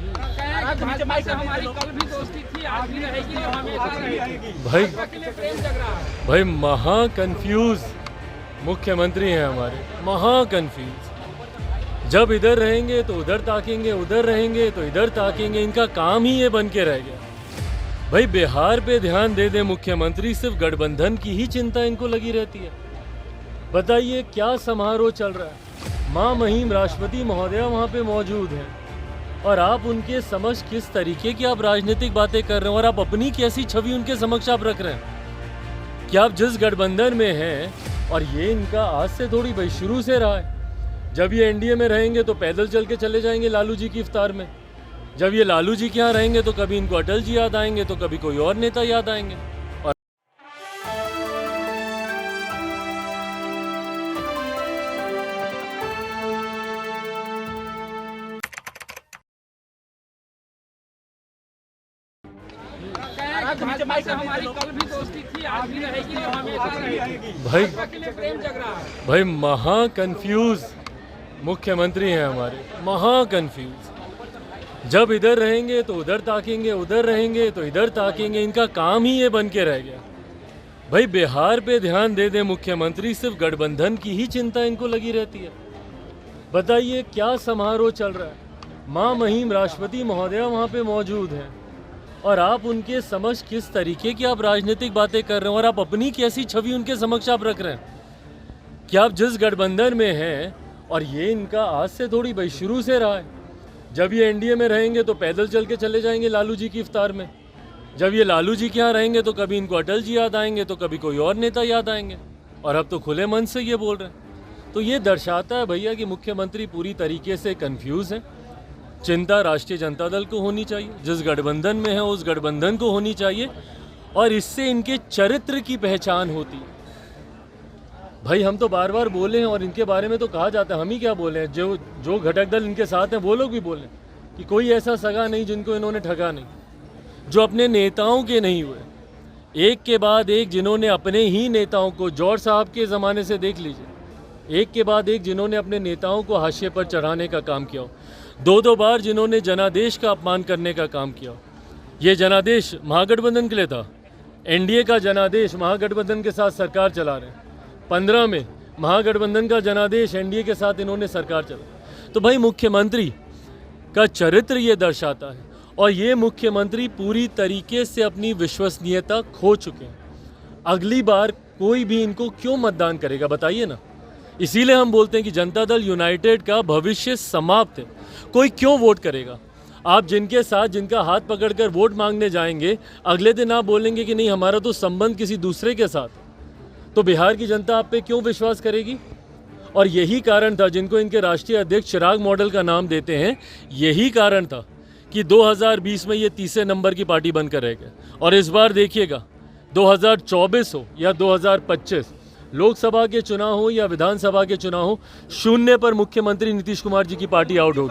भाजपा से हमारी कल भी दोस्ती थी, आज भी रहेगी और हमेशा रहेगी। भाजपा के लिए प्रेम जग रहा है। भाई महा कंफ्यूज मुख्यमंत्री हैं हमारे, महा कंफ्यूज। जब इधर रहेंगे तो उधर ताकेंगे, उधर रहेंगे तो इधर ताकेंगे। इनका काम ही ये बन के रह गया। भाई बिहार पे ध्यान दे दे मुख्यमंत्री, सिर्फ गठबंधन की ही चिंता इनको लगी रहती है। बताइए क्या समारोह चल रहा है, माँ महिम राष्ट्रपति महोदया वहाँ पे मौजूद हैं और आप उनके समक्ष किस तरीके की आप राजनीतिक बातें कर रहे हैं और आप अपनी कैसी छवि उनके समक्ष आप रख रहे हैं कि आप जिस गठबंधन में हैं। और ये इनका आज से थोड़ी भाई शुरू से रहा है। जब ये एनडीए में रहेंगे तो पैदल चल के चले जाएंगे लालू जी की इफ्तार में। जब ये लालू जी के यहाँ रहेंगे तो कभी इनको अटल जी याद आएंगे तो कभी कोई और नेता याद आएंगे। और भाजपा से हमारी कल भी दोस्ती थी, आज भी रहेगी और हमेशा रहेगी। भाजपा के लिए प्रेम जग रहा है। भाई महा कंफ्यूज मुख्यमंत्री हैं हमारे, महा कंफ्यूज। जब इधर रहेंगे तो उधर ताकेंगे, उधर रहेंगे तो इधर ताकेंगे। इनका काम ही ये बन के रह गया। भाई बिहार पे ध्यान दे दे मुख्यमंत्री, सिर्फ गठबंधन की ही चिंता इनको लगी रहती है। बताइए क्या समारोह चल रहा है, माँ महिम राष्ट्रपति महोदया वहाँ पे मौजूद हैं और आप उनके समक्ष किस तरीके की आप राजनीतिक बातें कर रहे हैं और आप अपनी कैसी छवि उनके समक्ष आप रख रहे हैं कि आप जिस गठबंधन में हैं। और ये इनका आज से थोड़ी भाई शुरू से रहा है। जब ये एनडीए में रहेंगे तो पैदल चल के चले जाएंगे लालू जी की इफ्तार में। जब ये लालू जी के यहाँ रहेंगे तो कभी इनको अटल जी याद आएंगे तो कभी कोई और नेता याद आएंगे। और अब तो खुले मन से ये बोल रहे हैं। तो ये दर्शाता है भैया कि मुख्यमंत्री पूरी तरीके से कन्फ्यूज़ हैं। चिंता राष्ट्रीय जनता दल को होनी चाहिए, जिस गठबंधन में है उस गठबंधन को होनी चाहिए और इससे इनके चरित्र की पहचान होती है। भाई हम तो बार बार बोले हैं और इनके बारे में तो कहा जाता है, हम ही क्या बोले हैं, जो घटक दल इनके साथ हैं वो लोग भी बोले कि कोई ऐसा सगा नहीं जिनको इन्होंने ठगा नहीं, जो अपने नेताओं के नहीं हुए। एक के बाद एक जिन्होंने अपने ही नेताओं को, जौहर साहब के ज़माने से देख लीजिए, एक के बाद एक जिन्होंने अपने नेताओं को हाशिए पर चढ़ाने का काम किया, दो बार जिन्होंने जनादेश का अपमान करने का काम किया। ये जनादेश महागठबंधन के लिए था, एनडीए का जनादेश महागठबंधन के साथ सरकार चला रहे हैं। 15 में महागठबंधन का जनादेश एनडीए के साथ इन्होंने सरकार चला। तो भाई मुख्यमंत्री का चरित्र ये दर्शाता है और ये मुख्यमंत्री पूरी तरीके से अपनी विश्वसनीयता खो चुके हैं। अगली बार कोई भी इनको क्यों मतदान करेगा बताइए ना। इसीलिए हम बोलते हैं कि जनता दल यूनाइटेड का भविष्य समाप्त है। कोई क्यों वोट करेगा? आप जिनके साथ, जिनका हाथ पकड़कर वोट मांगने जाएंगे, अगले दिन आप बोलेंगे कि नहीं हमारा तो संबंध किसी दूसरे के साथ, तो बिहार की जनता आप पे क्यों विश्वास करेगी? और यही कारण था, जिनको इनके राष्ट्रीय अध्यक्ष चिराग मॉडल का नाम देते हैं, यही कारण था कि 2020 में ये तीसरे नंबर की पार्टी बनकर रह गए। और इस बार देखिएगा 2024 हो या 2025, लोकसभा के चुनाव हो या विधानसभा के चुनाव हो, शून्य पर मुख्यमंत्री नीतीश कुमार जी की पार्टी आउट होगी।